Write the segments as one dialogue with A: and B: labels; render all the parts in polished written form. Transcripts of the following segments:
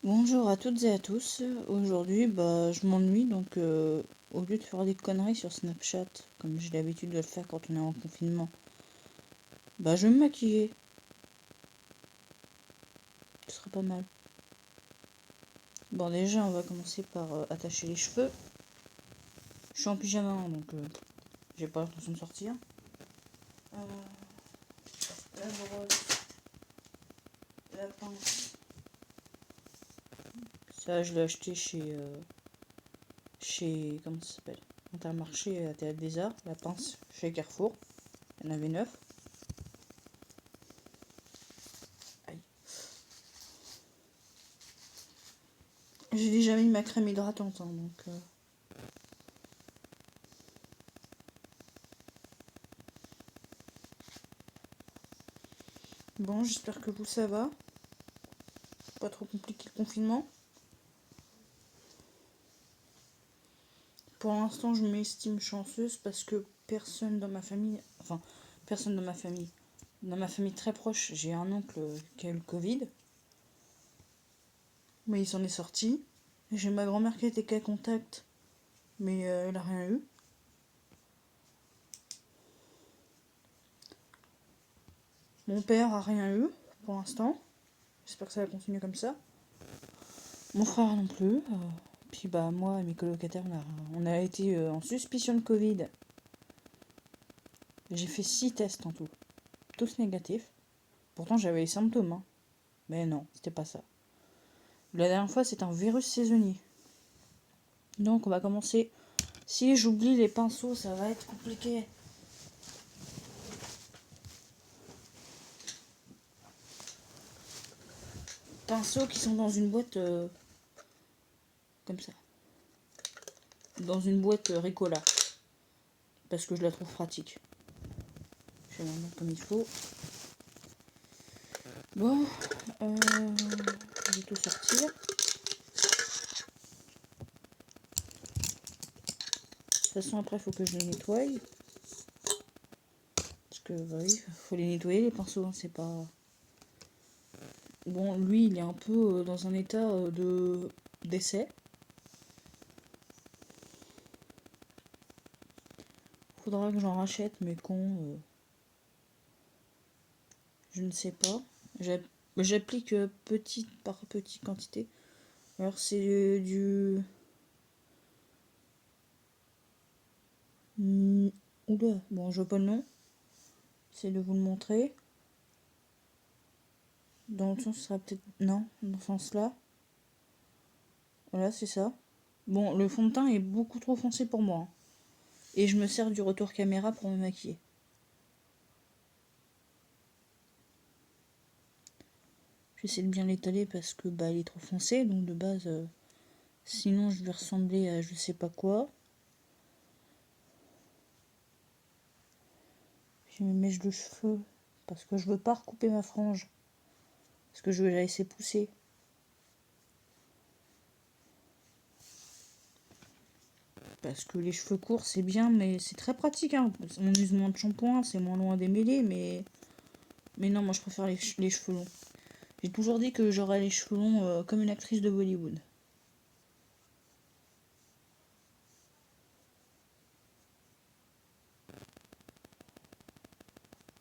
A: Bonjour à toutes et à tous. Aujourd'hui, je m'ennuie donc au lieu de faire des conneries sur Snapchat, comme j'ai l'habitude de le faire quand on est en confinement, je vais me maquiller. Ce serait pas mal. Bon, déjà, on va commencer par attacher les cheveux. Je suis en pyjama, hein, donc j'ai pas l'intention de sortir. Euh, la brosse, la pince. Ça, je l'ai acheté chez comment ça s'appelle? Intermarché à Théâtre des Arts. La pince chez Carrefour. Il y en avait 9. J'ai déjà mis ma crème hydratante, hein, donc bon, j'espère que vous ça va. Pas trop compliqué le confinement. Pour l'instant, je m'estime chanceuse parce que personne dans ma famille, personne dans ma famille très proche, j'ai un oncle qui a eu le Covid, mais il s'en est sorti. J'ai ma grand-mère qui a été cas contact, mais elle a rien eu. Mon père a rien eu pour l'instant. J'espère que ça va continuer comme ça. Mon frère non plus. Puis moi et mes colocataires, on a été en suspicion de Covid. J'ai fait 6 tests en tout, tous négatifs. Pourtant j'avais les symptômes, hein. Mais non, c'était pas ça. La dernière fois, c'est un virus saisonnier. Donc on va commencer. Si j'oublie les pinceaux, ça va être compliqué. Pinceaux qui sont dans une boîte comme ça. Dans une boîte Ricola. Parce que je la trouve pratique. Je vais la mettre comme il faut. Bon, je vais tout sortir. De toute façon, après, il faut que je les nettoie. Parce que, oui, faut les nettoyer, les pinceaux, hein, c'est pas... Bon, lui, il est un peu dans un état d'essai. Faudra que j'en rachète, mais je ne sais pas. J'applique petite par petite quantité. Alors c'est du... Oula, bon, je vois pas le nom. C'est de vous le montrer. Dans le sens, ce sera peut-être... Non, dans ce sens-là. Voilà, c'est ça. Bon, le fond de teint est beaucoup trop foncé pour moi, hein. Et je me sers du retour caméra pour me maquiller. J'essaie de bien l'étaler parce que il est trop foncé, donc de base... sinon, je vais ressembler à je sais pas quoi. J'ai mes mèches de cheveux parce que je veux pas recouper ma frange. Parce que je vais la laisser pousser. Parce que les cheveux courts, c'est bien, mais c'est très pratique, hein. On use moins de shampoing, c'est moins loin des mêlés, mais non, moi je préfère les cheveux longs. J'ai toujours dit que j'aurais les cheveux longs comme une actrice de Bollywood.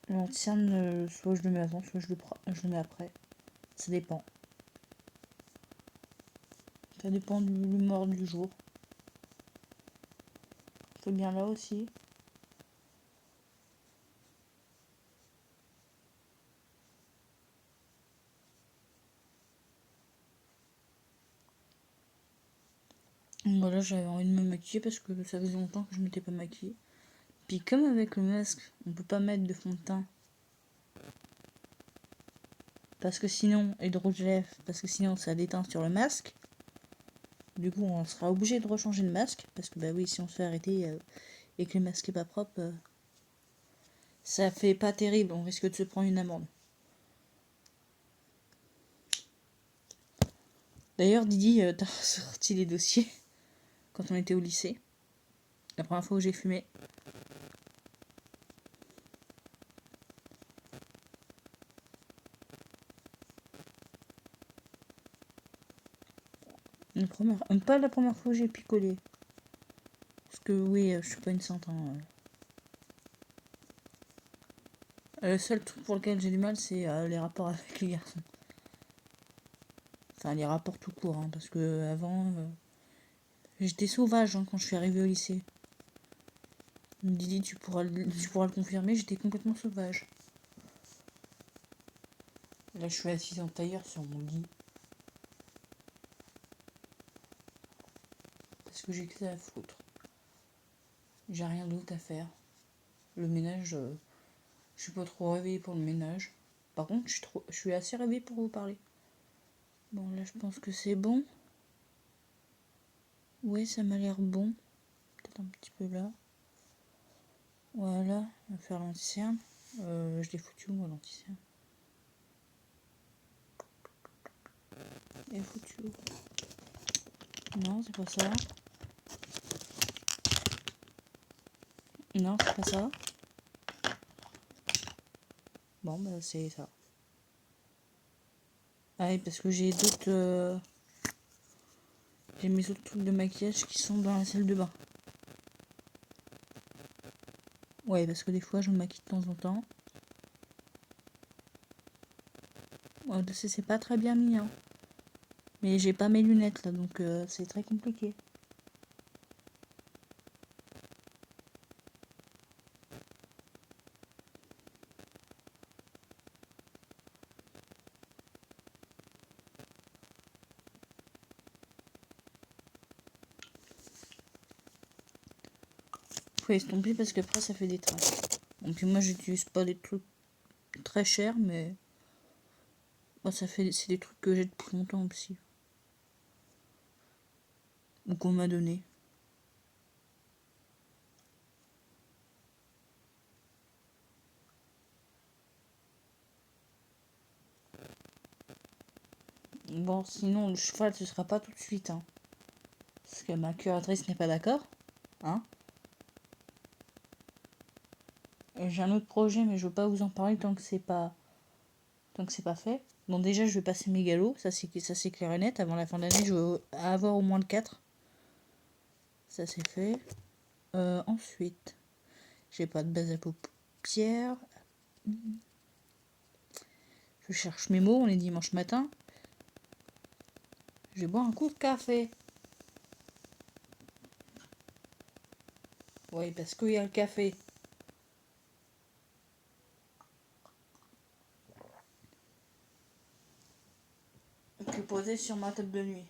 A: L'antenne, soit je le mets avant, soit je le mets après. Ça dépend. Ça dépend de l'humeur du jour. C'est bien là aussi. Voilà, j'avais envie de me maquiller parce que ça faisait longtemps que je m'étais pas maquillée. Puis comme avec le masque, on peut pas mettre de fond de teint. Parce que sinon, et de rouge à lèvres, parce que sinon ça déteint sur le masque. Du coup, on sera obligé de rechanger le masque. Parce que oui, si on se fait arrêter et que le masque est pas propre, ça fait pas terrible. On risque de se prendre une amende. D'ailleurs, Didi, t'as sorti les dossiers quand on était au lycée. La première fois où j'ai fumé. Pas la première fois que j'ai picolé. Parce que oui, je suis pas une sainte. Hein. Le seul truc pour lequel j'ai du mal, c'est les rapports avec les garçons. Enfin, les rapports tout court, hein, parce que avant, j'étais sauvage hein, quand je suis arrivée au lycée. Didi, tu pourras le confirmer, j'étais complètement sauvage. Là, je suis assise en tailleur sur mon lit. Parce que j'ai que ça à foutre. J'ai rien d'autre à faire. Le ménage, je suis pas trop réveillée pour le ménage. Par contre, je suis assez réveillée pour vous parler. Bon, là, je pense que c'est bon. Ouais, ça m'a l'air bon. Peut-être un petit peu là. Voilà, on va faire l'anti-cerne. Je l'ai foutu où, moi, l'anti-cerne? Il est foutu où? Non, c'est pas ça. Non, c'est pas ça. Bon, bah, c'est ça. Ah oui, parce que j'ai d'autres... J'ai mes autres trucs de maquillage qui sont dans la salle de bain. Ouais, parce que des fois, je me maquille de temps en temps. Ouais, c'est pas très bien mis, hein. Mais j'ai pas mes lunettes, là, donc c'est très compliqué. Faut estomper parce qu'après, ça fait des traces. Donc moi, j'utilise pas des trucs très chers, mais... Bah, c'est des trucs que j'ai depuis longtemps aussi. Ou qu'on m'a donné. Bon, sinon, le cheval, ce sera pas tout de suite, hein. Parce que ma curatrice n'est pas d'accord, hein. J'ai un autre projet, mais je veux pas vous en parler tant que c'est pas fait. Bon, déjà, je vais passer mes galops, ça c'est clair et net. Avant la fin d'année, je veux avoir au moins le 4. Ça c'est fait. Ensuite, j'ai pas de base à paupières. Je cherche mes mots, on est dimanche matin. Je vais boire un coup de café. Oui, parce qu'il y a le café. Qui est posé sur ma table de nuit.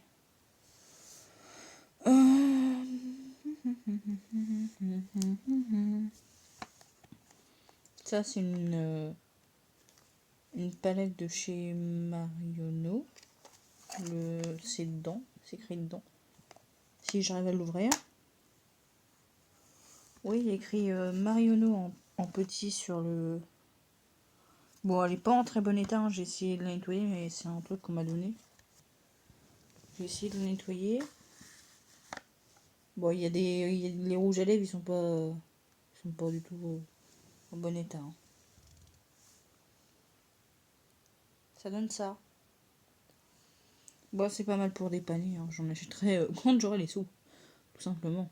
A: Ça, c'est une palette de chez Marionneau. C'est dedans, c'est écrit dedans. Si j'arrive à l'ouvrir. Oui, il y a écrit Marionneau en petit sur le... Bon, elle est pas en très bon état, hein. J'ai essayé de la nettoyer, mais c'est un truc qu'on m'a donné. J'ai essayé de la nettoyer. Bon, il y a les rouges à lèvres, ils sont pas du tout en bon état. Hein. Ça donne ça. Bon, c'est pas mal pour dépanner. Hein. J'en achèterai quand j'aurai les sous, tout simplement.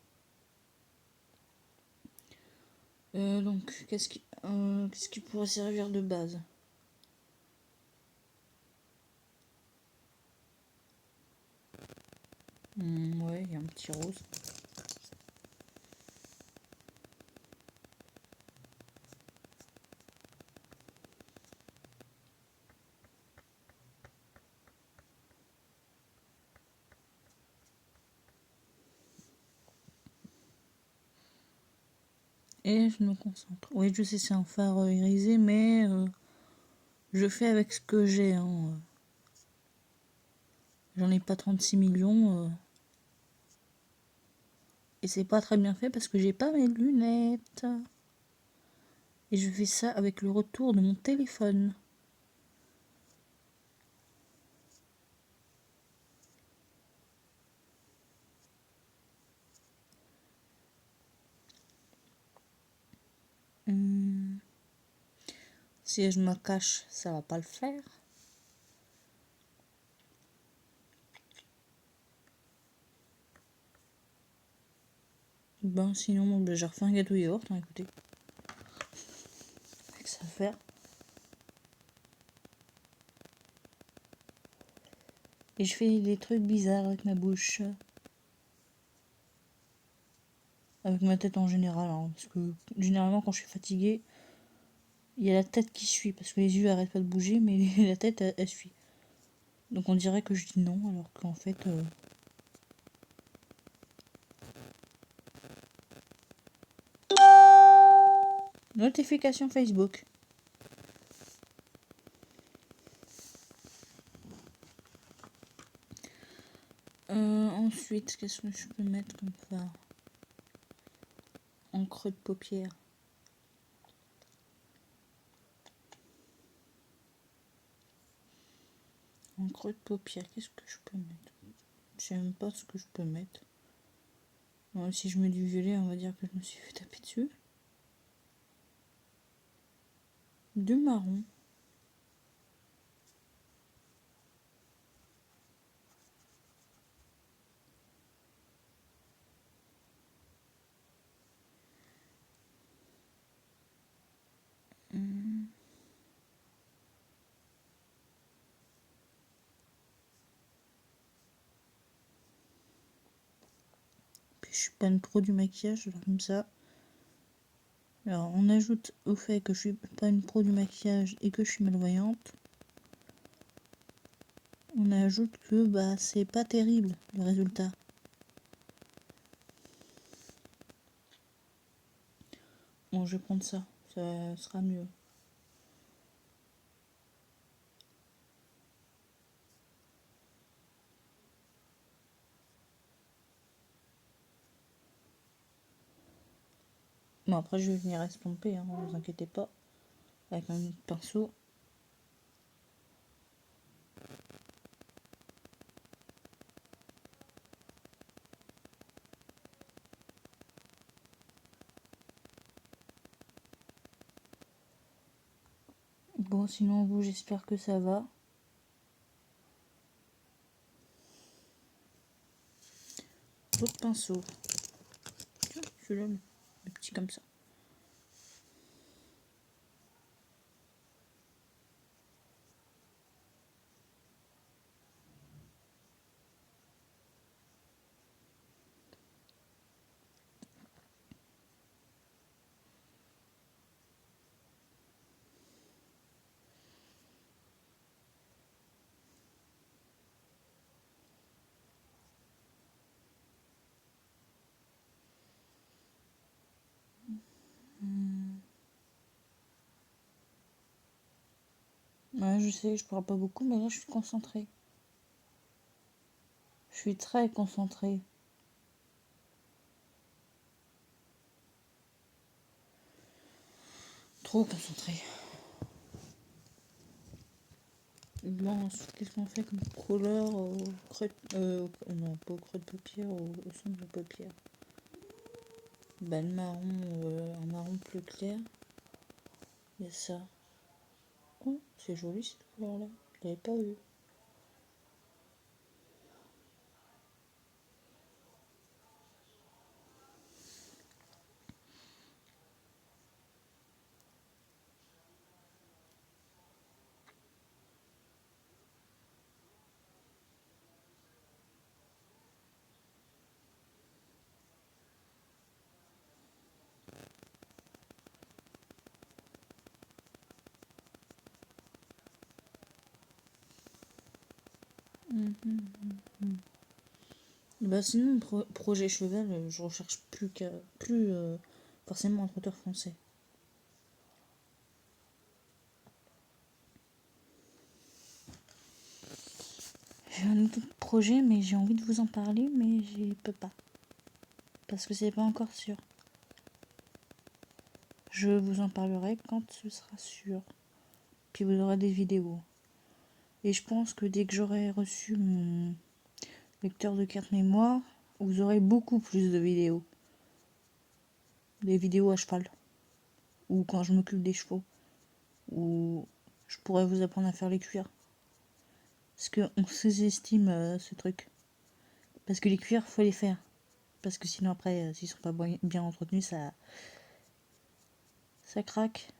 A: Donc, qu'est-ce qui pourrait servir de base? Ouais, il y a un petit rose. Et je me concentre. Oui, je sais, c'est un fard irisé, mais je fais avec ce que j'ai. Hein. J'en ai pas 36 millions. Et c'est pas très bien fait parce que j'ai pas mes lunettes. Et je fais ça avec le retour de mon téléphone. Si je me cache, ça va pas le faire. Ben sinon, j'ai refait un gâteau yaourt, hein, écoutez. Avec ça à faire. Et je fais des trucs bizarres avec ma bouche. Avec ma tête en général, hein, parce que généralement quand je suis fatiguée, il y a la tête qui suit, parce que les yeux arrêtent pas de bouger, mais la tête elle suit. Donc on dirait que je dis non, alors qu'en fait... Notification Facebook. Ensuite, qu'est-ce que je peux mettre comme ça? En creux de paupière. En creux de paupière, qu'est-ce que je peux mettre? Je sais même pas ce que je peux mettre. Bon, si je mets du violet, on va dire que je me suis fait taper dessus. Du marron. Puis je suis pas une pro du maquillage, alors comme ça. Alors on ajoute au fait que je suis pas une pro du maquillage et que je suis malvoyante. On ajoute que bah c'est pas terrible le résultat. Bon, je vais prendre ça, ça sera mieux. Bon, après je vais venir estomper, hein, ne vous inquiétez pas, avec un pinceau. Bon, sinon vous, j'espère que ça va. Autre pinceau. Celui-là, le petit comme ça. Ouais, je sais, je parle pas beaucoup, mais là je suis concentrée. Je suis très concentrée. Trop concentrée. Bon, ensuite, qu'est-ce qu'on fait comme couleur au creux non, pas au creux de paupière, au centre de paupière. Bah, le marron, un marron plus clair. Il y a ça. Oh, c'est joli cette couleur-là. Je l'avais pas vu. Bah sinon, projet cheval, je recherche plus forcément un trotteur français. J'ai un autre projet, mais j'ai envie de vous en parler, mais je peux pas. Parce que c'est pas encore sûr. Je vous en parlerai quand ce sera sûr. Puis vous aurez des vidéos. Et je pense que dès que j'aurai reçu mon lecteur de carte mémoire, vous aurez beaucoup plus de vidéos. Des vidéos à cheval. Ou quand je m'occupe des chevaux. Ou je pourrais vous apprendre à faire les cuirs. Parce qu'on sous-estime ce truc. Parce que les cuirs, faut les faire. Parce que sinon après, s'ils sont pas bien entretenus, ça craque.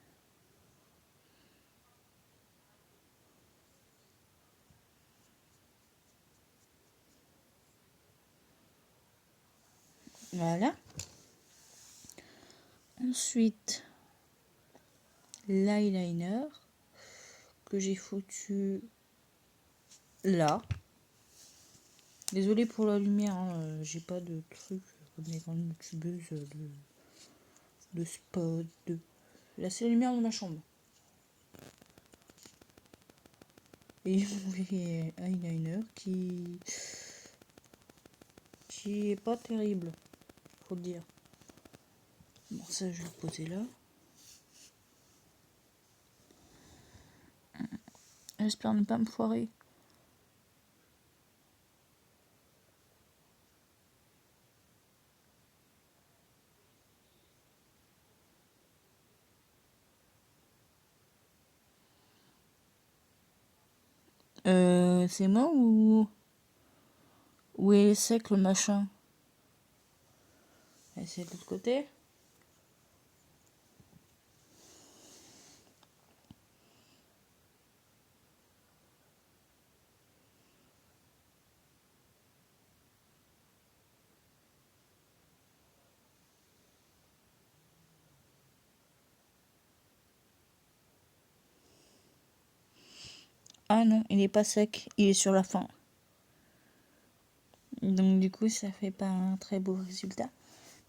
A: Voilà. Ensuite, l'eyeliner que j'ai foutu là. Désolée pour la lumière, hein, j'ai pas de truc comme les grandes youtubeuses de spot. Là, c'est la lumière de ma chambre. Et mon eyeliner qui est pas terrible, faut le dire. Bon, ça, je vais le poser là. J'espère ne pas me foirer. C'est moi ou est sec le machin? C'est de l'autre côté. Ah non, il est pas sec, il est sur la fin. Donc du coup, ça fait pas un très beau résultat.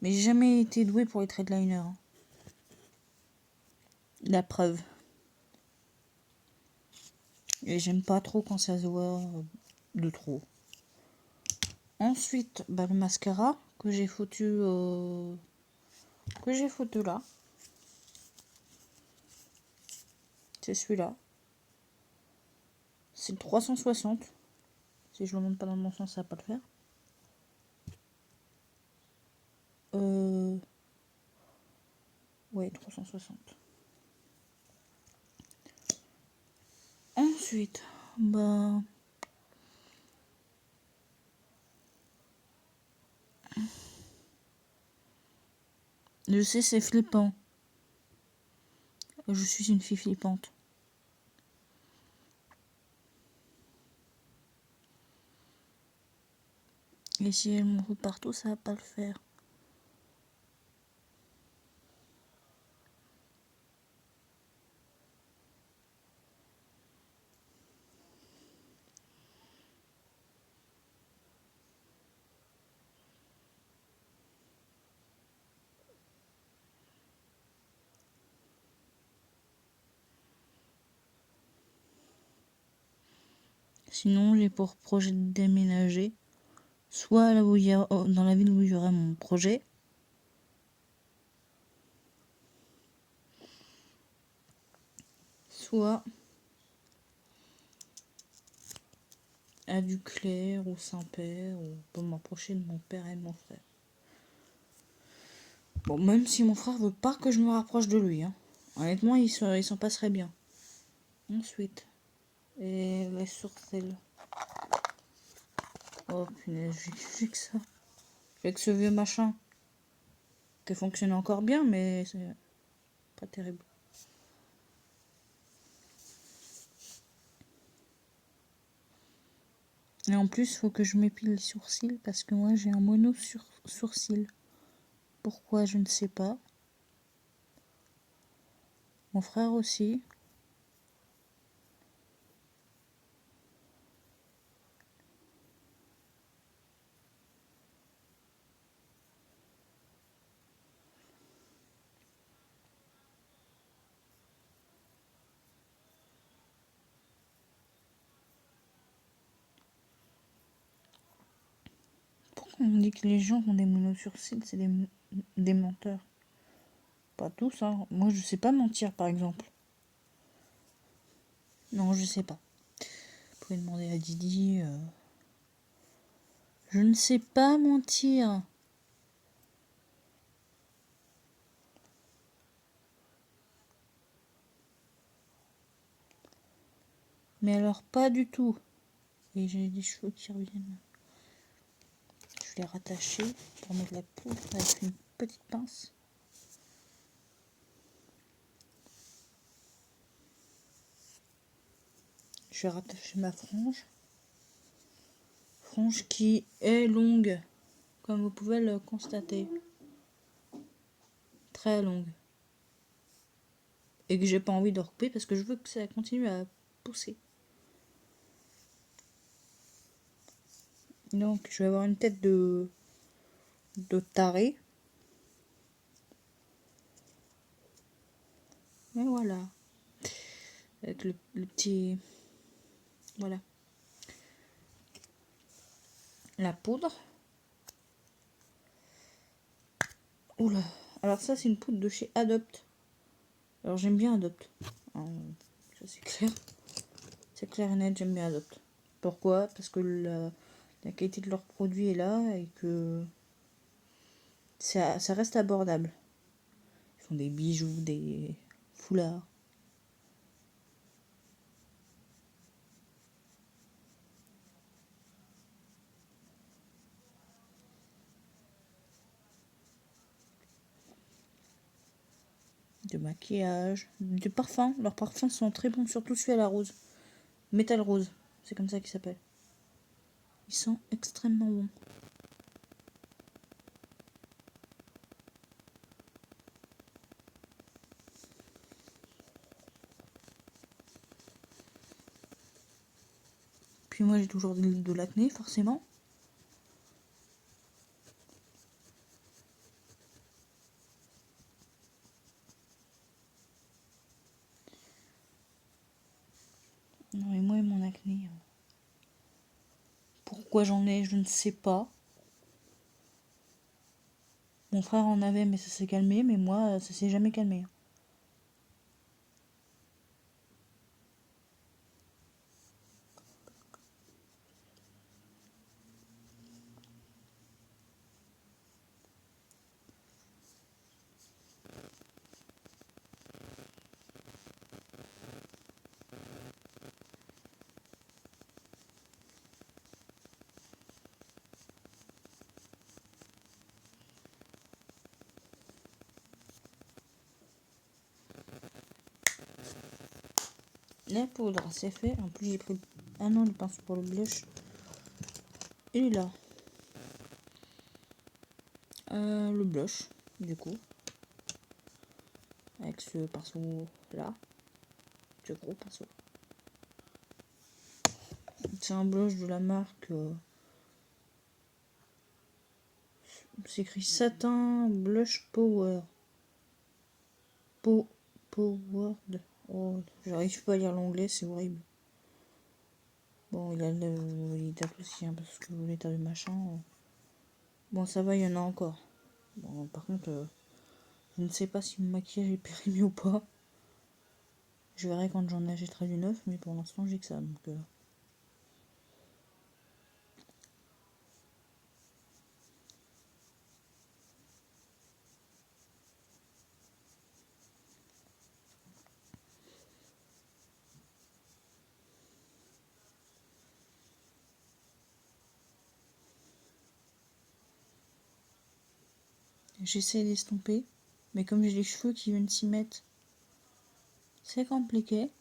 A: Mais j'ai jamais été douée pour les traits de liner. Hein. La preuve. Et j'aime pas trop quand ça se voit de trop. Ensuite, bah, le mascara que j'ai foutu là. C'est celui-là. C'est le 360. Si je le monte pas dans le bon sens, ça va pas le faire. Ouais, 360. Ensuite, bah... Je sais, c'est flippant. Je suis une fille flippante. Et si elle me roule partout, ça va pas le faire. Sinon, j'ai pour projet de déménager. Soit là où il y a, dans la ville où il y aura mon projet. Soit à Duclair ou Saint-Père, ou pour m'approcher de mon père et de mon frère. Bon, même si mon frère veut pas que je me rapproche de lui. Hein. Honnêtement, il s'en passerait bien. Ensuite, et les sourcils. Oh punaise, j'ai que ça. J'ai que ce vieux machin. Qui fonctionne encore bien, mais c'est pas terrible. Et en plus, faut que je m'épile les sourcils parce que moi j'ai un mono sur sourcil. Pourquoi, je ne sais pas. Mon frère aussi. Pourquoi on dit que les gens qui ont des monosourcils, c'est des menteurs? Pas tous, hein. Moi, je sais pas mentir, par exemple. Non, je sais pas. Vous pouvez demander à Didi. Je ne sais pas mentir. Mais alors, pas du tout. Et j'ai des cheveux qui reviennent. Je les rattacher pour mettre la poudre avec une petite pince. Je vais rattacher ma frange. Frange qui est longue, comme vous pouvez le constater. Très longue. Et que j'ai pas envie de recouper parce que je veux que ça continue à pousser. Donc je vais avoir une tête de taré. Et voilà. Avec le petit... Voilà. La poudre. Oula. Alors ça c'est une poudre de chez Adopt. Alors j'aime bien Adopt. Ça c'est clair. C'est clair et net, j'aime bien Adopt. Pourquoi? Parce que la qualité de leurs produits est là et que ça reste abordable. Ils font des bijoux, des foulards. De maquillage, de parfums. Leurs parfums sont très bons, surtout celui à la rose. Métal rose, c'est comme ça qu'il s'appelle. Ils sont extrêmement bons. Puis moi j'ai toujours de l'acné, forcément. Non mais moi et mon acné. Pourquoi j'en ai, je ne sais pas. Mon frère en avait mais ça s'est calmé, mais moi ça s'est jamais calmé. La poudre, c'est fait. En plus, j'ai pris un an de pinceau pour le blush. Et là, le blush, du coup, avec ce pinceau là, ce gros pinceau. C'est un blush de la marque. C'est écrit Satin Blush Power. Powered. Oh, j'arrive pas à lire l'anglais, c'est horrible. Bon, il tape aussi, hein, parce que l'état du machin. Bon, ça va, il y en a encore. Bon, par contre, je ne sais pas si mon maquillage est périmé ou pas. Je verrai quand j'en achèterai du neuf, mais pour l'instant, j'ai que ça. Donc, j'essaie d'estomper. Mais comme j'ai les cheveux qui viennent s'y mettre, c'est compliqué.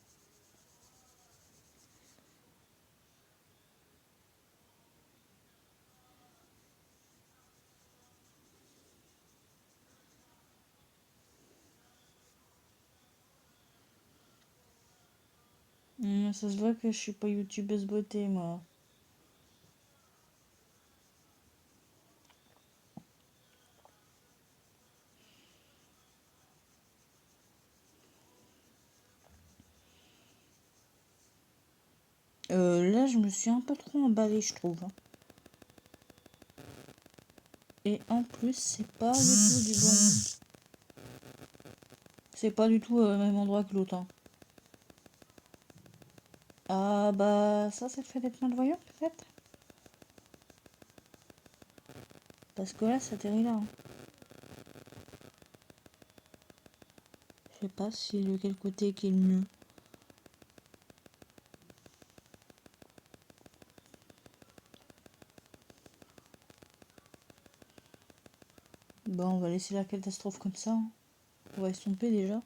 A: Ça se voit que je suis pas youtubeuse beauté, moi. Là, je me suis un peu trop emballée, je trouve. Et en plus, c'est pas du tout du bon. C'est pas du tout au même endroit que l'autre. Hein. Ah bah, ça c'est le fait d'être malvoyant, peut-être. Parce que là, ça atterrit là. Hein. Je sais pas si lequel côté qui est le mieux. Bon, on va laisser la catastrophe comme ça. On va estomper déjà.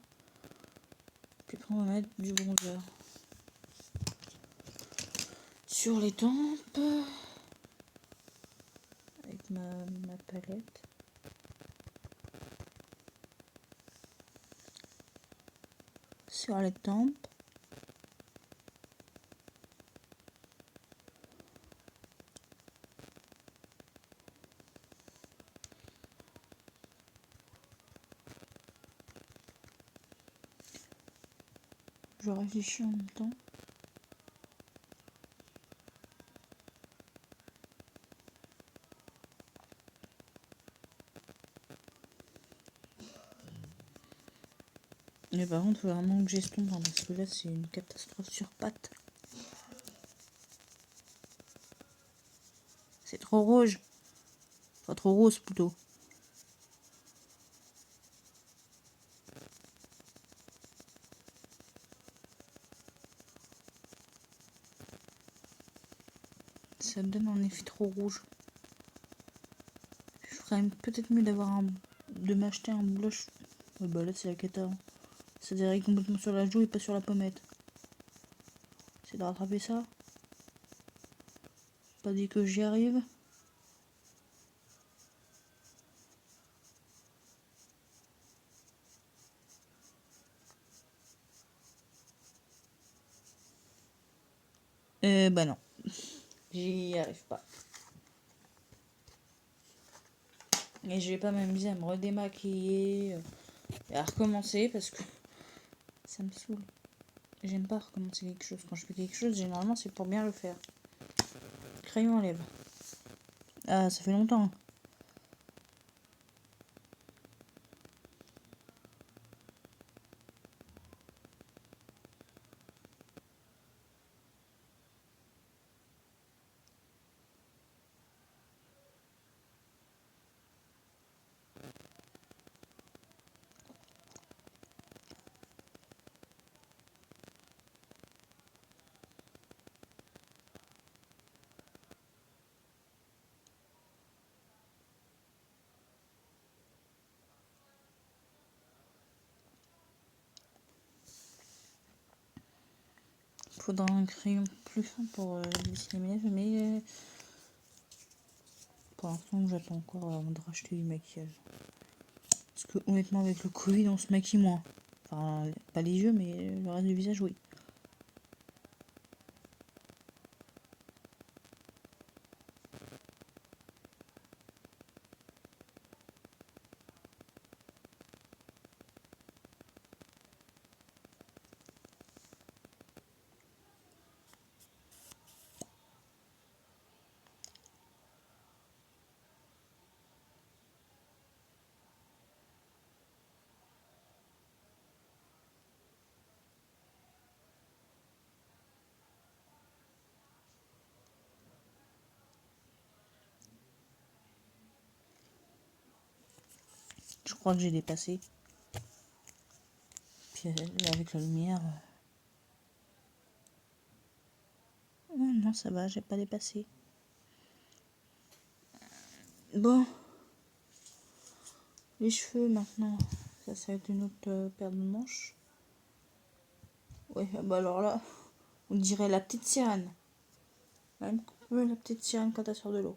A: Puis après, on va mettre du bronzer sur les tempes. Avec ma palette. Sur les tempes. Je réfléchis en même temps. Mais par contre, il faut vraiment que j'estompe parce que là, c'est une catastrophe sur pattes. C'est trop rouge. Enfin, trop rose plutôt. Ça donne un effet trop rouge. Je ferais peut-être mieux de m'acheter un blush. Ouais, bah là, c'est la cata. Hein. Ça dérive complètement sur la joue et pas sur la pommette. C'est de rattraper ça. Pas dit que j'y arrive. Bah non. J'y arrive pas. Et je vais pas m'amuser à me redémaquiller et à recommencer parce que ça me saoule. J'aime pas recommencer quelque chose. Quand je fais quelque chose, généralement, c'est pour bien le faire. Crayon à lèvres. Ah, ça fait longtemps. Faudra un crayon plus fin pour dessiner mes lèvres, mais pour l'instant, j'attends encore avant de racheter du maquillage. Parce que honnêtement, avec le Covid, on se maquille moins. Enfin, pas les yeux, mais le reste du visage, oui. Je crois que j'ai dépassé. Puis là, avec la lumière... non, ça va, j'ai pas dépassé. Bon. Les cheveux, maintenant. Ça va être une autre paire de manches. Ouais, bah alors là, on dirait la petite sirène. Même la petite sirène quand elle sort de l'eau.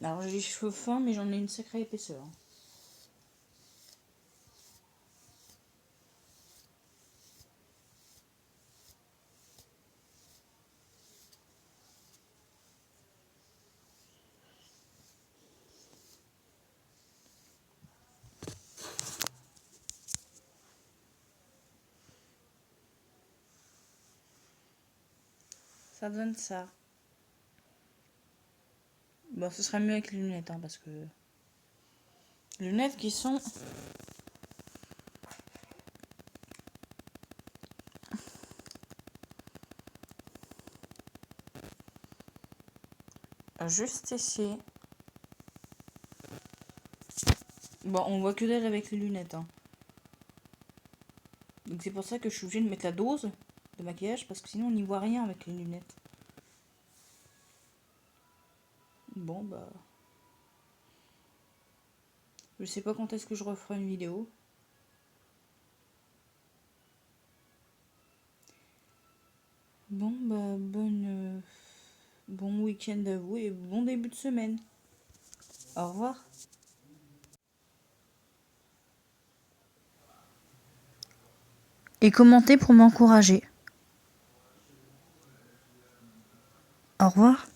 A: Alors j'ai les cheveux fins, mais j'en ai une sacrée épaisseur. Ça donne ça. Bon, ce serait mieux avec les lunettes, hein, parce que... Les lunettes qui sont... juste ici. Bon, on voit que dalle avec les lunettes. Hein. Donc c'est pour ça que je suis obligée de mettre la dose de maquillage, parce que sinon on n'y voit rien avec les lunettes. Bon bah... Je sais pas quand est-ce que je referai une vidéo. Bon bah bon week-end à vous et bon début de semaine. Au revoir. Et commentez pour m'encourager. Au revoir.